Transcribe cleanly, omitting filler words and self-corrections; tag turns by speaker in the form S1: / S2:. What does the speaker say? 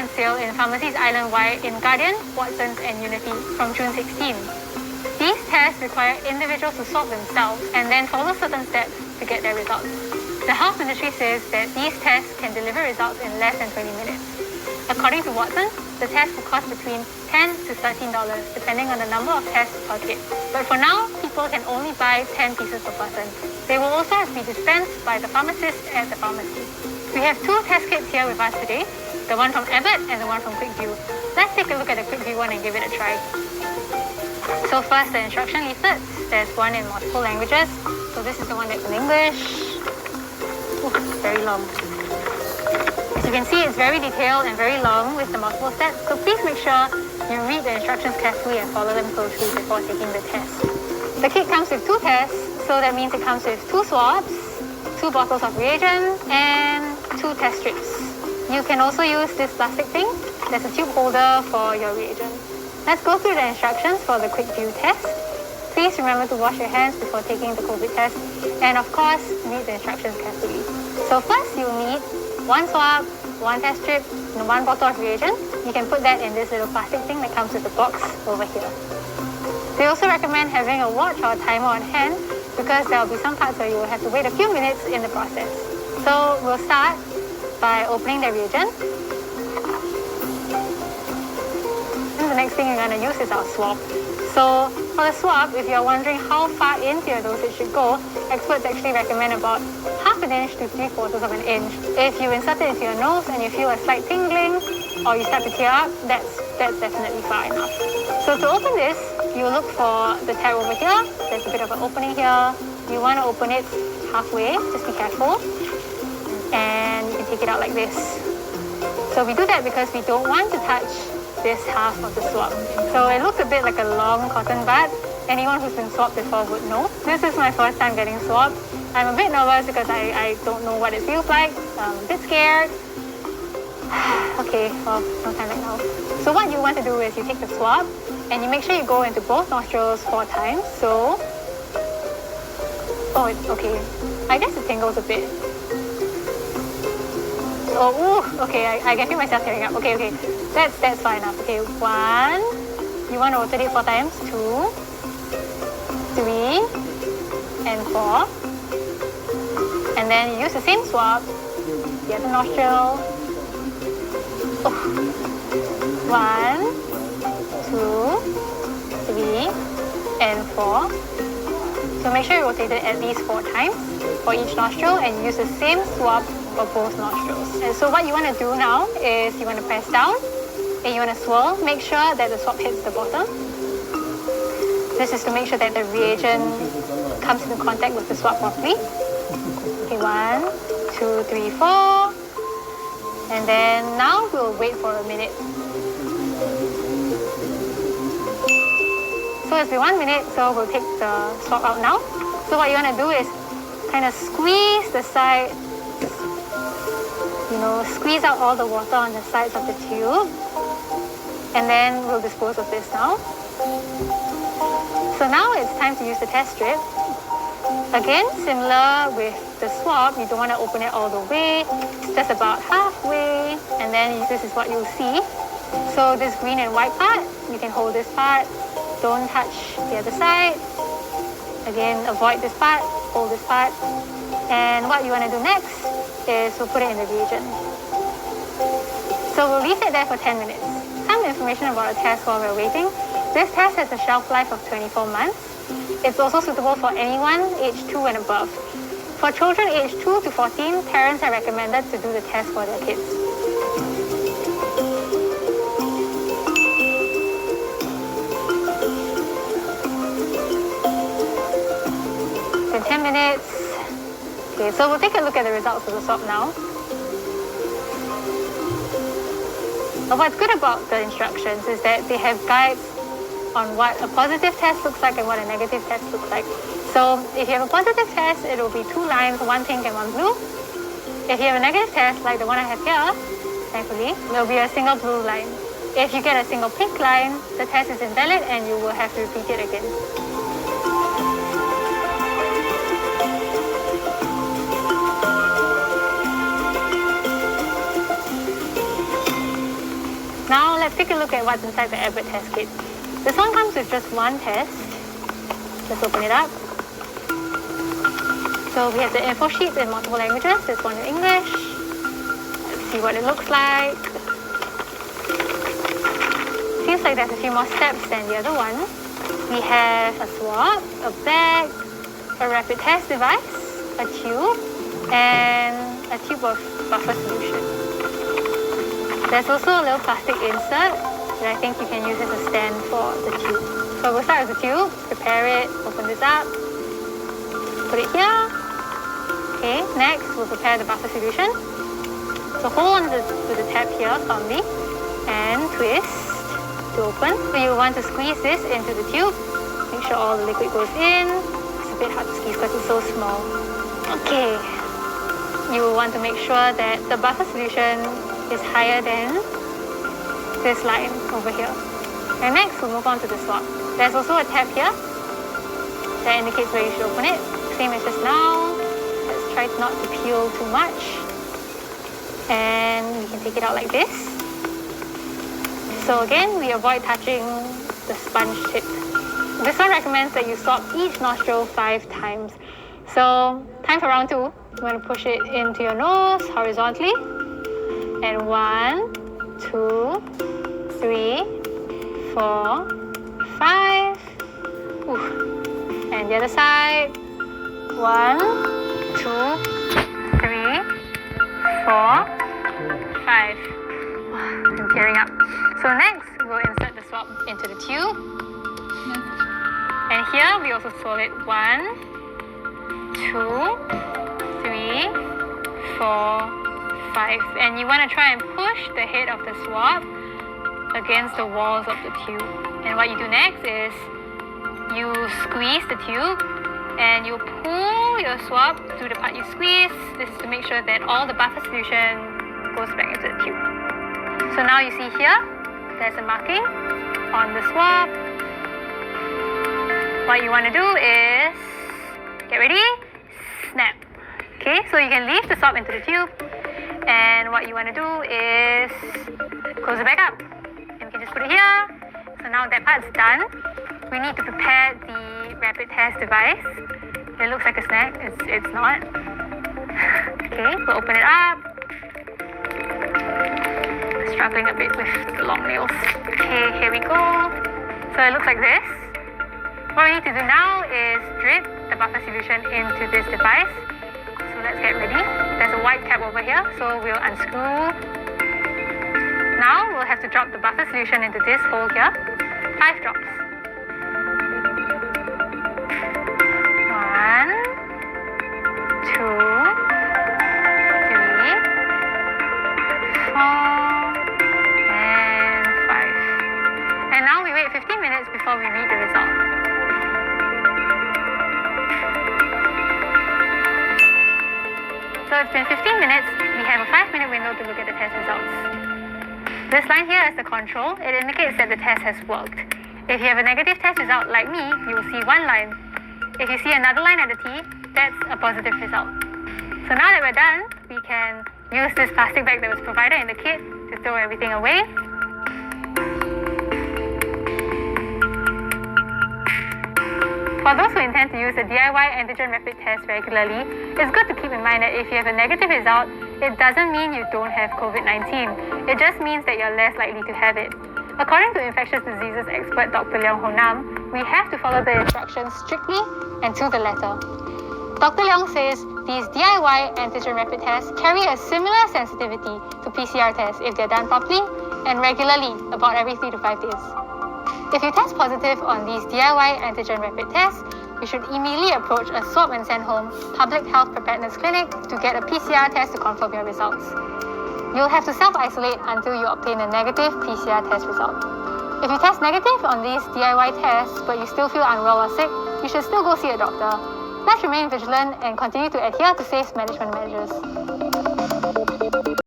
S1: on sale in pharmacies island-wide in Guardian, Watsons and Unity from June 16. These tests require individuals to swab themselves and then follow certain steps to get their results. The Health Ministry says that these tests can deliver results in less than 20 minutes. According to Watsons, the test will cost between $10 to $13 depending on the number of tests per kit. But for now, people can only buy 10 pieces per person. They will also have to be dispensed by the pharmacist at the pharmacy. We have two test kits here with us today, the one from Abbott and the one from QuickVue. Let's take a look at the QuickVue one and give it a try. So first, the instruction leaflets. There's one in multiple languages. So this is the one that's in English. Ooh, very long. As you can see, it's very detailed and very long with the multiple steps. So please make sure you read the instructions carefully and follow them closely before taking the test. The kit comes with two tests, so that means it comes with 2 swabs, 2 bottles of reagent, and 2 test strips. You can also use this plastic thing. There's a tube holder for your reagent. Let's go through the instructions for the QuickVue test. Please remember to wash your hands before taking the COVID test, and of course, read the instructions carefully. So first, you'll need 1 swab, 1 test strip, and 1 bottle of reagent. You can put that in this little plastic thing that comes with the box over here. They also recommend having a watch or a timer on hand because there will be some parts where you will have to wait a few minutes in the process. So we'll start by opening the reagent. And the next thing you're going to use is our swab. So for the swab, if you're wondering how far into your dosage should go, experts actually recommend about half an inch to 3/4 of an inch. If you insert it into your nose and you feel a slight tingling or you start to tear up, that's definitely far enough. So to open this, you look for the tab over here. There's a bit of an opening here. You want to open it halfway, just be careful. And you can take it out like this. So we do that because we don't want to touch this half of the swab. So it looks a bit like a long cotton bud. Anyone who's been swabbed before would know. This is my first time getting swabbed. I'm a bit nervous because I don't know what it feels like. I'm a bit scared. Okay, well, no time right now. So what you want to do is you take the swab and you make sure you go into both nostrils 4 times. So, oh, okay. I guess it tingles a bit. Oh, ooh, okay, I can feel myself tearing up. Okay, that's fine enough. Okay, 1, you want to rotate it 4 times, 2, 3, and 4. And then you use the same swab, the other nostril. Oh. 1, 2, 3, and 4. So make sure you rotate it at least 4 times for each nostril and use the same swab for both nostrils. And so what you want to do now is you want to press down and you want to swirl. Make sure that the swab hits the bottom. This is to make sure that the reagent comes into contact with the swab properly. Okay, 1, 2, 3, 4. And then now we'll wait for a minute. So it's been 1 minute, so we'll take the swab out now. So what you want to do is kind of squeeze the side, squeeze out all the water on the sides of the tube. And then we'll dispose of this now. So now it's time to use the test strip. Again, similar with the swab, you don't want to open it all the way. It's just about halfway. And then this is what you'll see. So this green and white part, you can hold this part. Don't touch the other side. Again, avoid this part, hold this part. And what you want to do next is we'll put it in the reagent. So we'll leave it there for 10 minutes. Some information about the test while we're waiting. This test has a shelf life of 24 months. It's also suitable for anyone aged 2 and above. For children aged 2 to 14, parents are recommended to do the test for their kids. In 10 minutes. Okay, so we'll take a look at the results of the swab now. But what's good about the instructions is that they have guides on what a positive test looks like and what a negative test looks like. So if you have a positive test, it will be 2 lines, 1 pink and 1 blue. If you have a negative test, like the one I have here, thankfully, there will be a single blue line. If you get a single pink line, the test is invalid and you will have to repeat it again. take a look at what's inside the Abbott test kit. This one comes with just one test. Let's open it up. So we have the info sheets in multiple languages. There's one in English. Let's see what it looks like. Seems like there's a few more steps than the other one. We have a swab, a bag, a rapid test device, a tube, and a tube of buffer solution. There's also a little plastic insert that I think you can use as a stand for the tube. So we'll start with the tube, prepare it, open this up, put it here. Okay, next we'll prepare the buffer solution. So hold on to the tab here firmly and twist to open. So you want to squeeze this into the tube. Make sure all the liquid goes in. It's a bit hard to squeeze because it's so small. Okay. You want to make sure that the buffer solution is higher than this line over here. And next we'll move on to the swab. There's also a tab here that indicates where you should open it. Same as just now. Let's try not to peel too much. And we can take it out like this. So again, we avoid touching the sponge tip. This one recommends that you swab each nostril 5 times. So time for round 2. You want to push it into your nose horizontally. And 1, 2, 3, 4, 5. Ooh. And the other side. 1, 2, 3, 4, 5. I'm tearing up. So next, we'll insert the swab into the tube. And here, we also swab it 1, 2, 3, 4, 5. And you want to try and push the head of the swab against the walls of the tube. And what you do next is you squeeze the tube and you pull your swab through the part you squeeze. This is to make sure that all the buffer solution goes back into the tube. So now you see here, there's a marking on the swab. What you want to do is, get ready, snap. Okay, so you can leave the swab into the tube. And what you want to do is close it back up. And we can just put it here. So now that part's done. We need to prepare the rapid test device. It looks like a snack. It's not. Okay, we'll open it up. Struggling a bit with the long nails. Okay, here we go. So it looks like this. What we need to do now is drip the buffer solution into this device. So let's get ready. There's a white cap over here, so we'll unscrew. Now we'll have to drop the buffer solution into this hole here. 5 drops. 1, 2, 3, 4, and 5. And now we wait 15 minutes before we read the result. So it's been 15 minutes. We have a 5-minute window to look at the test results. This line here is the control. It indicates that the test has worked. If you have a negative test result like me, you will see one line. If you see another line at the T, that's a positive result. So now that we're done, we can use this plastic bag that was provided in the kit to throw everything away. For those who intend to use the DIY antigen rapid test regularly, it's good to keep in mind that if you have a negative result, it doesn't mean you don't have COVID-19. It just means that you're less likely to have it. According to infectious diseases expert Dr. Leong Ho Nam, we have to follow the instructions strictly and to the letter. Dr. Leong says these DIY antigen rapid tests carry a similar sensitivity to PCR tests if they're done properly and regularly, about every 3 to 5 days. If you test positive on these DIY antigen rapid tests, you should immediately approach a swab and send home public health preparedness clinic to get a PCR test to confirm your results. You'll have to self-isolate until you obtain a negative PCR test result. If you test negative on these DIY tests but you still feel unwell or sick, you should still go see a doctor. Let's remain vigilant and continue to adhere to safe management measures.